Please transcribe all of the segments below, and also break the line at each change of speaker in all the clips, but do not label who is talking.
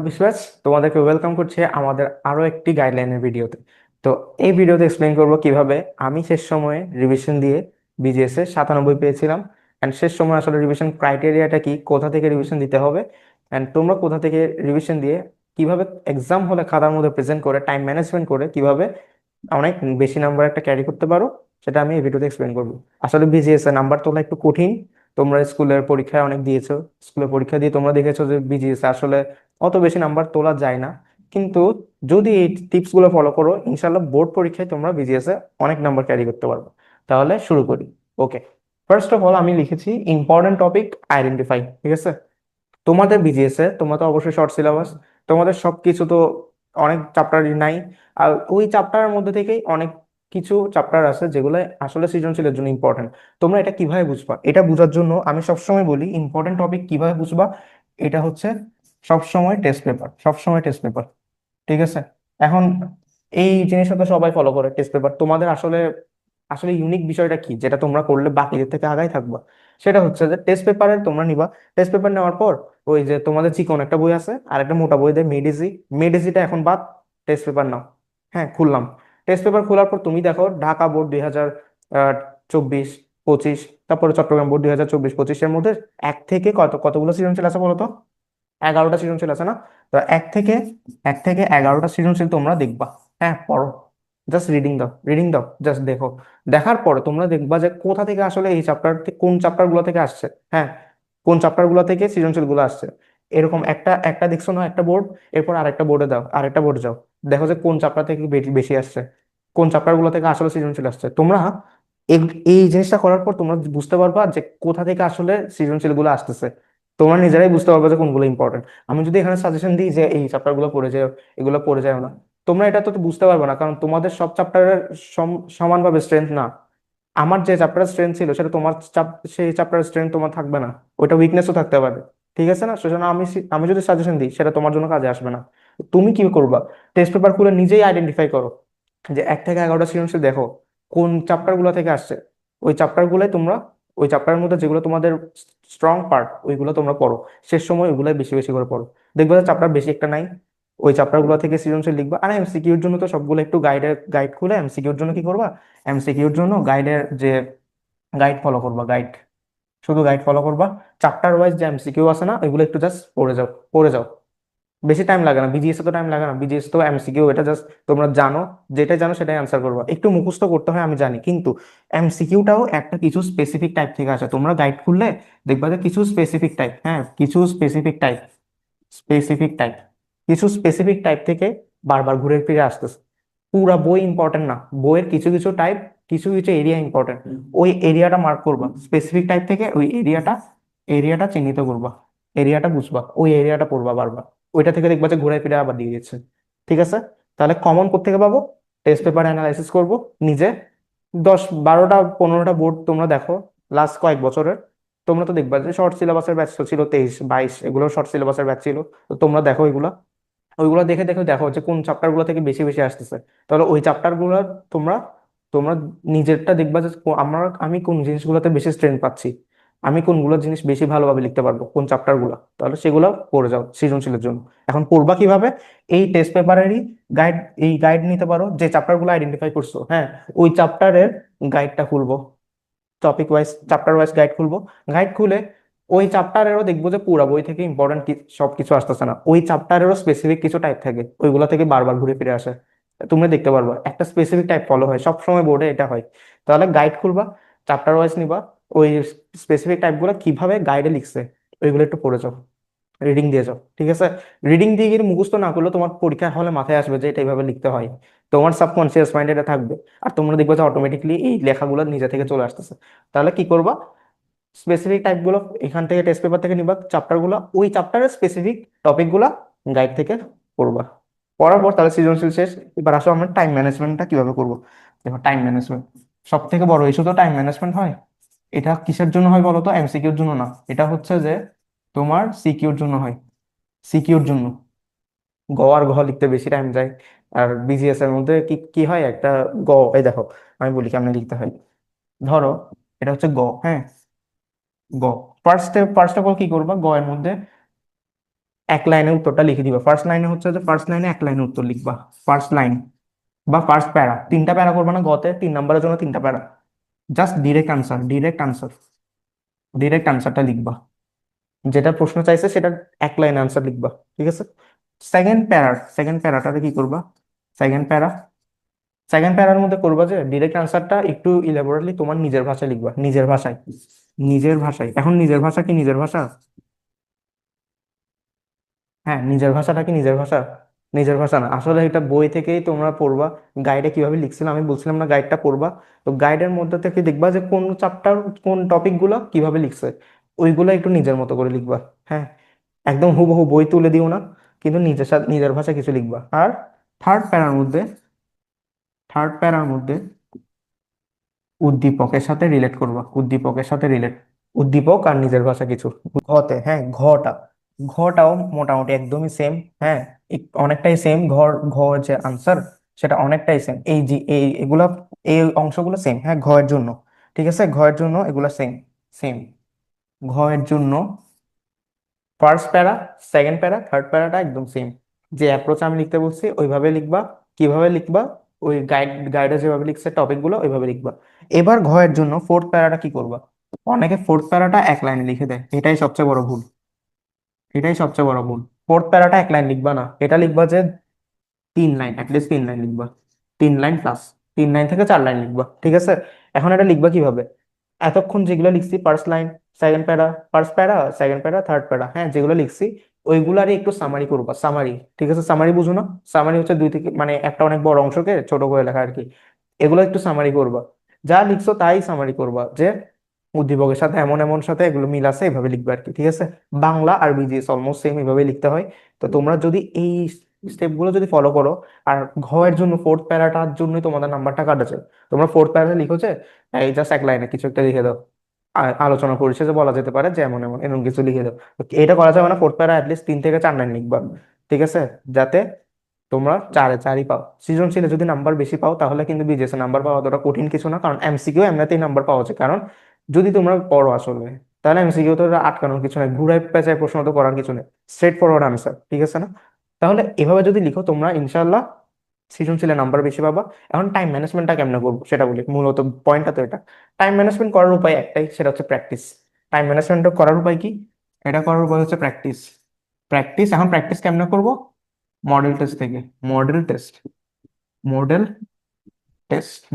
বিশ্বাস, তোমাদেরকে ওয়েলকাম করছি আমাদের আরো একটি গাইডলাইনের ভিডিওতে। তো এই ভিডিওতে এক্সপ্লেইন করব কিভাবে আমি শেষ সময়ে রিভিশন দিয়ে বিজিএস এ 97 পেয়েছিলাম। অ্যান্ড শেষ সময় আসলে রিভিশন ক্রাইটেরিয়াটা কি, কোথা থেকে রিভিশন দিতে হবে, অ্যান্ড তোমরা কোথা থেকে রিভিশন দিয়ে কিভাবে এক্সাম হলে খাতার মধ্যে প্রেজেন্ট করে টাইম ম্যানেজমেন্ট করে কিভাবে অনেক বেশি নাম্বার একটা ক্যারি করতে পারো, সেটা আমি এই ভিডিওতে এক্সপ্লেন করবো। আসলে বিজিএস এর নাম্বার তোলা একটু কঠিন। তোমরা স্কুলের পরীক্ষায় অনেক দিয়েছো, স্কুলের পরীক্ষা দিয়ে তোমরা দেখেছো যে বিজিএস আসলে অত বেশি নাম্বার তোলা যায় না। কিন্তু যদি এই টিপস গুলো ফলো করো, ইনশাল্লাহ বোর্ড পরীক্ষায় তোমরা বিজিএস এ অনেক নাম্বার ক্যারি করতে পারবে। তাহলে শুরু করি। ওকে, ফার্স্ট অফ অল আমি লিখেছি ইম্পর্টেন্ট টপিক আইডেন্টিফাই। ঠিক আছে, তোমাদের বিজিএস এ তোমরা তো অবশ্যই শর্ট সিলেবাস, তোমাদের সবকিছু তো অনেক চ্যাপ্টারই নাই। আর ওই চ্যাপ্টারের মধ্যে থেকেই অনেক কিছু চ্যাপ্টার আছে যেগুলো আসলে সৃজনশীলের জন্য ইম্পর্টেন্ট। তোমরা এটা কিভাবে বুঝবা, এটা বোঝার জন্য আমি সবসময় বলি ইম্পর্টেন্ট টপিক কিভাবে বুঝবা। এটা হচ্ছে সবসময় টেস্ট পেপার, সবসময় টেস্ট পেপার। ঠিক আছে, এখন এই জিনিসটা তো সবাই ফলো করে টেস্ট পেপার। তোমাদের আসলে আসলে ইউনিক বিষয়টা কি যেটা তোমরা করলে বাকিদের থেকে আগাই থাকবা, সেটা হচ্ছে যে টেস্ট পেপারে তোমরা নিবা। টেস্ট পেপার নেওয়ার পর ওই যে তোমাদের চিকন একটা বই আছে আর একটা মোটা বই দেয় মেডিসি, মেডিসিটা এখন বাদ, টেস্ট পেপার নাও। হ্যাঁ, খুললাম। টেস্ট পেপার খোলার পর তুমি দেখো ঢাকা বোর্ড 2024 25, তারপরে চট্টগ্রাম বোর্ড 2024 25-এর মধ্যে এক থেকে কতগুলো সৃজনশীল আছে বলো তো? 11টা সৃজনশীল আছে না? তো এক থেকে 11টা সৃজনশীল তোমরা দেখবা। হ্যাঁ, পড়ো, জাস্ট রিডিং দাও, রিডিং দাও, জাস্ট দেখো। দেখার পরে তোমরা দেখবা যে কোথা থেকে আসলে এই চ্যাপ্টার, কোন চ্যাপ্টার গুলো থেকে আসছে। হ্যাঁ, কোন চ্যাপ্টার গুলো থেকে সৃজনশীল গুলো আসছে। এরকম একটা একটা দেখছো না একটা বোর্ড, এরপর আরেকটা বোর্ডে দাও, আরেকটা বোর্ডে যাও, দেখো যে কোন চ্যাপ্টার থেকে বেশি বেশি আসছে, কোন চ্যাপ্টার গুলো থেকে আসলে সৃজনশীল আসছে। তোমরা এই এই জিনিসটা করার পর তোমরা বুঝতে পারবা যে কোথা থেকে আসলে সৃজনশীল গুলো আসতেছে। তোমরা নিজেরাই বুঝতে পারবে যে কোনগুলো ইম্পর্টেন্ট। আমি যদি এখানে সাজেশন দিই যে এই চ্যাপ্টার গুলো পড়ে যাও, এগুলো পড়ে যাও না, তোমরা এটা তো বুঝতে পারবে না, কারণ তোমাদের সব চ্যাপ্টারের সমানভাবে স্ট্রেংথ না। আমার যে চ্যাপ্টারের স্ট্রেংথ ছিল সেটা তোমার সেই চ্যাপ্টারের স্ট্রেংথ তোমার থাকবে না, ওইটা উইকনেসও থাকতে পারে। ঠিক আছে না? সেজন্য আমি যদি সাজেশন দিই সেটা তোমার জন্য কাজে আসবে না। তুমি কি করবা, টেস্ট পেপার খুলে নিজেই আইডেন্টিফাই করো যে 1 থেকে 11টা সৃজনশীল দেখো কোন চ্যাপ্টার গুলো থেকে আসছে। ওই চ্যাপ্টার গুলাই তোমরা, ওই চ্যাপ্টারের মধ্যে যেগুলো তোমাদের স্ট্রং পার্ট ওইগুলো তোমরা পড়ো। শেষ সময় ওইগুলাই বেশি বেশি করে পড়ো। দেখবে যে চ্যাপ্টার বেশি একটা নাই, ওই চ্যাপ্টার গুলো থেকে সৃজনশীল লিখবা। আর এমসিকিউর জন্য তো সবগুলো একটু গাইড খুলে এমসিকিউর জন্য কি করবা, এমসিকিউর জন্য গাইডের যে গাইড ফলো করবা, গাইড, শুধু গাইড ফলো করবা। চ্যাপ্টার ওয়াইজ যে এমসিকিউ আছে না ওইগুলো একটু জাস্ট পড়ে যাও, পড়ে যাও। বেশি টাইম লাগে না, বিজিএস তো টাইম লাগে না, বিজিএস তো এমসিকিউ, এটা জাস্ট তোমরা জানো, যেটা জানো সেটাই অ্যান্সার করবা। একটু মুখস্থ করতে হয় আমি জানি, কিন্তু এমসিকিউটাও একটা কিছু স্পেসিফিক টাইপ থেকে আসে। তোমরা গাইড খুললে দেখবা যে কিছু স্পেসিফিক টাইপ, হ্যাঁ কিছু স্পেসিফিক টাইপ, স্পেসিফিক টাইপ, কিছু স্পেসিফিক টাইপ থেকে বারবার ঘুরে ফিরে আসতেছে। পুরা বই ইম্পর্টেন্ট না, বইয়ের কিছু কিছু টাইপ, কিছু কিছু এরিয়া ইম্পর্টেন্ট। ওই এরিয়াটা মার্ক করবা স্পেসিফিক টাইপ থেকে, ওই এরিয়াটা চিহ্নিত করবা, এরিয়াটা বুঝবা, ওই এরিয়াটা পড়বা বারবার। ওইটা থেকে দেখবা যে ঘুরে ফিরে আবার দিয়ে দিচ্ছে। ঠিক আছে, তাহলে কমন কোত্থেকে পাবো? টেস্ট পেপার অ্যানালাইসিস করব নিজে। 10 12টা 15টা বোর্ড তোমরা দেখো লাস্ট কয়েক বছরের, তোমরা তো দেখবা যে শর্ট সিলেবাসের ব্যাচ ছিল 23 22, এগুলো শর্ট সিলেবাসের ব্যাচ ছিল। তো তোমরা দেখো এগুলা, ওইগুলো দেখে দেখে দেখো যে কোন চ্যাপ্টার গুলো থেকে বেশি বেশি আসতেছে। তাহলে ওই চ্যাপ্টার গুলো তোমরা তোমরা নিজেরটা দেখবা যে আমি কোন জিনিসগুলোতে বেশি স্ট্রেন্থ পাচ্ছি, আমি কোনগুলো জিনিস বেশি ভালোভাবে লিখতে পারবো, কোন চ্যাপ্টার গুলো, তাহলে সেগুলো পড়ে যাও সৃজনশীলের জন্য। এখন পড়বা কিভাবে? এই টেস্ট পেপারেরই গাইড, এই গাইড নিতে পারো যে চ্যাপ্টার গুলো আইডেন্টিফাই করছো। হ্যাঁ, ওই চ্যাপ্টারের গাইডটা খুলবো, topic wise chapter wise guide খুলবো। গাইড খুলে ওই চ্যাপ্টারেরও দেখবো যে পুরা বই থেকে ইম্পর্টেন্ট সবকিছু আসতেছে না, ওই চ্যাপ্টারেরও স্পেসিফিক কিছু টাইপ থাকে, ওইগুলো থেকে বারবার ঘুরে ফিরে আসে। তুমি দেখতে পারবা একটা স্পেসিফিক টাইপ ফলো হয়, সব সময় বোর্ডে এটা হয়। তাহলে গাইড খুলবা, চ্যাপ্টার ওয়াইজ নিবা, ওই স্পেসিফিক টাইপ গুলো কিভাবে গাইডে লিখছে ওইগুলো একটু পড়ে যাও, রিডিং দিয়ে যাও। ঠিক আছে, রিডিং দিয়ে গিয়ে মুখস্থ না করলে তোমার পরীক্ষা হলে মাথায় আসবে যে এটা এইভাবে লিখতে হয়, তোমার সাবকনসিয়াস মাইন্ডে এটা থাকবে। আর তোমরা দেখবে যে অটোমেটিকলি এই লেখাগুলো নিজে থেকে চলে আসতেছে। তাহলে কি করবা, স্পেসিফিক টাইপ গুলো এখান থেকে টেস্ট পেপার থেকে নিবা, চ্যাপ্টার গুলো ওই চ্যাপ্টারের স্পেসিফিক টপিক গুলা গাইড থেকে পড়বা। পড়ার পর তাহলে সৃজনশীল শেষ। এবার আসো আমরা টাইম ম্যানেজমেন্টটা কিভাবে করবো। দেখো টাইম ম্যানেজমেন্ট সব থেকে বড় ইস্যু তো টাইম ম্যানেজমেন্ট হয়। এটা কিসের জন্য হয় বলো তো? এমসিকিউর জন্য না, এটা হচ্ছে যে তোমার সিকিউর জন্য হয়, সিকিউর জন্য। গ আর ঘ লিখতে বেশি টাইম যায়। আর বিজিএস এর মধ্যে কি কি হয় একটা গ, এই দেখো আমি বলি কেমনে লিখতে হয়। ধরো এটা হচ্ছে গ, হ্যাঁ গ। ফার্স্ট অফ অল কি করবা, গ এর মধ্যে এক লাইনে উত্তরটা লিখে দিবা। ফার্স্ট লাইনে হচ্ছে যে ফার্স্ট লাইনে এক লাইনে উত্তর লিখবা, ফার্স্ট লাইন বা ফার্স্ট প্যারা, তিনটা প্যারা করবা না গতে, 3 নম্বরের জন্য তিনটা প্যারা, just direct answer, direct answer, direct আনসারটা লিখবা, যেটা প্রশ্ন চাইছে সেটা এক লাইন আনসার লিখবা, ঠিক আছে। সেকেন্ড প্যারাটাতে কি করবা, সেকেন্ড প্যারা, সেকেন্ড প্যারার মধ্যে করবা যে ডিরেক্ট আনসারটা একটু ইলাবোরেটলি তোমার নিজের ভাষায় লিখবা, নিজের ভাষায়, নিজের ভাষায়। এখন নিজের ভাষা কি নিজের ভাষা? হ্যাঁ, নিজের ভাষাটা কি নিজের ভাষা? নিজের ভাষা না, আসলে এটা বই থেকেই তোমরা পড়বা। গাইডে কিভাবে লিখছিলাম আমি বলছিলাম না, গাইডটা পড়বা। তো গাইডের মধ্যে থেকে দেখবা যে কোন চ্যাপ্টার, কোন টপিক গুলো কিভাবে লিখছে, ওইগুলো একটু নিজের মতো করে লিখবা। হ্যাঁ, একদম হুবহু বই তুলে দিও না, কিন্তু নিজের সাথে নিজের ভাষায় কিছু লিখবা। আর থার্ড প্যারার মধ্যে, থার্ড প্যারার মধ্যে উদ্দীপকের সাথে রিলেট করবা, উদ্দীপকের সাথে রিলেট, উদ্দীপক আর নিজের ভাষা কিছু। ঘতে, হ্যাঁ ঘটা, ঘটাও মোটামুটি একদমই সেম। হ্যাঁ, অনেকটাই সেম। ঘ যে আনসার, সেটা অনেকটাই সেম। এই যে এই এগুলা, এই অংশগুলো সেম। হ্যাঁ, ঘ এর জন্য, ঠিক আছে, ঘ এর জন্য এগুলা সেম, সেম। ঘ এর জন্য ফার্স্ট প্যারা, সেকেন্ড প্যারা, থার্ড প্যারাটা একদম সেম। যে অ্যাপ্রোচ আমি লিখতে বলছি ওইভাবে লিখবা। কিভাবে লিখবা, ওই গাইডে যেভাবে লিখছে টপিক গুলো ওইভাবে লিখবা। এবার ঘ এর জন্য ফোর্থ প্যারাটা কি করবা? অনেকে ফোর্থ প্যারাটা এক লাইনে লিখে দেয়, এটাই সবচেয়ে বড় ভুল, এটাই সবচেয়ে বড় ভুল। ফোর্থ প্যারাটা এক লাইন লিখবা না, এটা লিখবা যে 3 লাইন, অ্যাটলিস্ট 3 লাইন লিখবা, 3 লাইন প্লাস, 3 লাইন থেকে 4 লাইন লিখবা, ঠিক আছে। এখন এটা লিখবা কিভাবে? এতক্ষণ যেগুলো লিখছি, ফার্স্ট লাইন, সেকেন্ড প্যারা, ফার্স্ট প্যারা, সেকেন্ড প্যারা, থার্ড প্যারা, হ্যাঁ যেগুলো লিখছি ওইগুলারই একটু সামারি করবা, সামারি, ঠিক আছে। সামারি বুঝো না? সামারি হচ্ছে দুই থেকে মানে একটা অনেক বড় অংশকে ছোট করে লেখা আর কি। এগুলো একটু সামারি করবা, যা লিখছো তাই সামারি করবা, যে উদ্দীপকের সাথে এমন এমন সাথে এগুলো মিল আছে এভাবে লিখবে আর কি, ঠিক আছে। বাংলা আর বিজিএস অলমোস্ট সেম, এভাবে লিখতে হয়। তো তোমরা যদি এই স্টেপ গুলো যদি ফলো করো, আর ঘ এর জন্য ফোর্থ প্যারাটার জন্যই তোমাদের নাম্বারটা কাটেছে। তোমরা ফোর্থ প্যারা লিখো যে এই জাস্ট এক লাইনে কিছু একটা লিখে দাও, আলোচনা পরিশেষে বলা যেতে পারে যে এমন এমন এরকম কিছু লিখে দাও। তো এটা করা যাবে না, ফোর্থ প্যারা অ্যাটলিস্ট 3 থেকে 4 লাইন লিখবা, ঠিক আছে, যাতে তোমরা চারে চারই পাও। সৃজনশীলে যদি নাম্বার বেশি পাও তাহলে কিন্তু বিজেএস নাম্বার পাওয়া অতটা কঠিন কিছু না, কারণ এমসিকিউ এমনিতেই নাম্বার পাওয়া যায়। কারণ যদি তোমরা পড়ো আসলে, তাহলে এমসিকিউ তো আটকানোর কিছু নেই, ঘুরাই পেঁচায় প্রশ্ন তো করার কিছু নেই, স্ট্রেট ফরওয়ার্ড আনসার, ঠিক আছে না? তাহলে এভাবে যদি লিখো তোমরা ইনশাল্লাহ সৃজনশীলে নাম্বার বেশি পাবা। এখন টাইম ম্যানেজমেন্টটা কেমনে করবো সেটা বলি, মূলত পয়েন্টটা তো এটা। টাইম ম্যানেজমেন্ট করার উপায় একটাই, সেটা হচ্ছে প্র্যাকটিস। টাইম ম্যানেজমেন্ট করার উপায় কি? এটা করার উপায় হচ্ছে প্র্যাকটিস। প্র্যাকটিস, এখন প্র্যাকটিস কেমনে করবো? মডেল টেস্ট থেকে, model test, model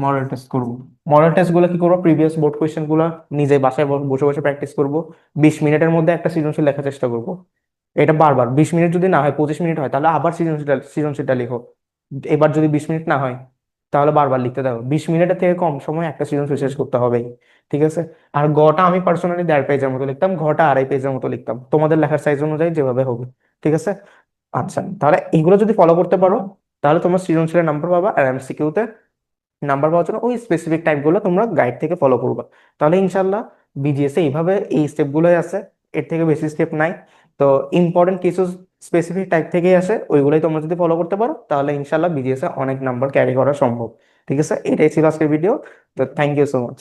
model test করবো। মডেল টেস্ট গুলো কি করবো? প্রিভিয়াস বোর্ড কোয়েশ্চেন গুলো নিজে বাসায় বসে বসে প্র্যাকটিস করবো। 20 মিনিটের মধ্যে একটা সৃজনশীল লেখার চেষ্টা করবো। এটা বারবার, 20 মিনিট যদি না হয়, 25 মিনিট হয়, তাহলে আবার সৃজনশীলটা সৃজনশীলটা লিখো। এবার যদি 20 মিনিট না হয়, তাহলে বারবার লিখতে থাকো। 20 মিনিটের থেকে কম সময় একটা সৃজনশীল শেষ করতে হবেই, ঠিক আছে। আর গটা আমি পার্সোনালি 1.5 পেজের মতো লিখতাম, ঘটা 2.5 পেজের মতো লিখতাম, তোমাদের লেখার সাইজ অনুযায়ী যেভাবে হবে, ঠিক আছে। আচ্ছা, তাহলে এইগুলো যদি ফলো করতে পারো, তাহলে তোমার সৃজনশীলের নাম্বার পাবা। আর এমসিকিউতে নাম্বার পাওয়ার জন্য ওই স্পেসিফিক টাইপ গুলো তোমরা গাইড থেকে ফলো করবা। তাহলে ইনশাল্লাহ বিজিএস এ এইভাবে এই স্টেপ গুলোই আছে, এর থেকে বেশি স্টেপ নাই। তো ইম্পর্টেন্ট কিছু স্পেসিফিক টাইপ থেকেই আসে, ওইগুলোই তোমরা যদি ফলো করতে পারো তাহলে ইনশাল্লাহ বিজিএস এ অনেক নাম্বার ক্যারি করা সম্ভব, ঠিক আছে। এটাই ছিল আজকের ভিডিও। তো থ্যাংক ইউ সো মাচ।